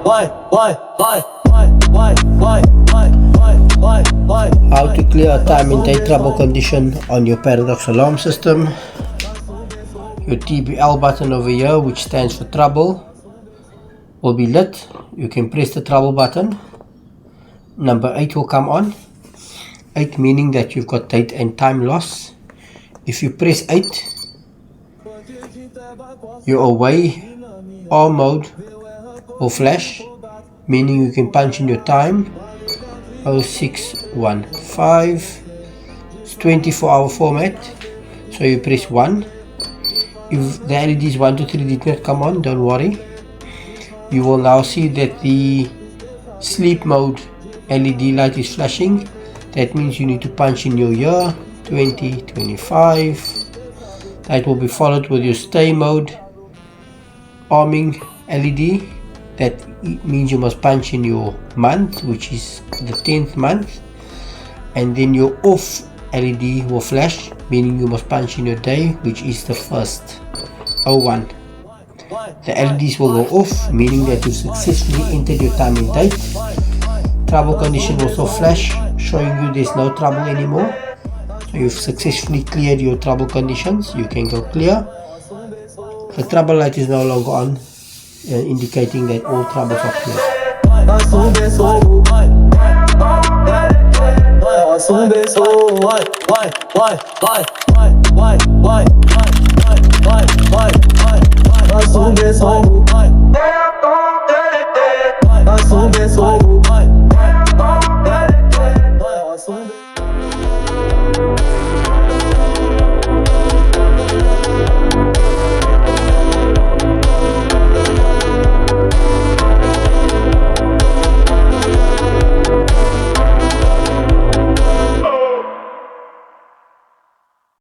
How to clear a time and date trouble condition on your paradox alarm system. Your TBL button over here, which stands for trouble, will be lit. You can press the trouble button. Number 8 will come on. 8 meaning that you've got date and time loss. If you press 8, your away R mode will flash, meaning you can punch in your time 0615. It's 24-hour format, so you press 1. If the LEDs 1 to 3 did not come on, don't worry. You will now see that the sleep mode LED light is flashing. That means you need to punch in your year 2025. That will be followed with your stay mode arming LED. That means you must punch in your month, which is the 10th month, and then your off LED will flash, meaning you must punch in your day, which is the 1st 01. The LEDs will go off, meaning that you successfully entered your time and date. Trouble condition will also flash, showing you there's no trouble anymore. So you've successfully cleared your trouble conditions. You can go clear. The trouble light is no longer on, indicating that all troubles are cleared. Why?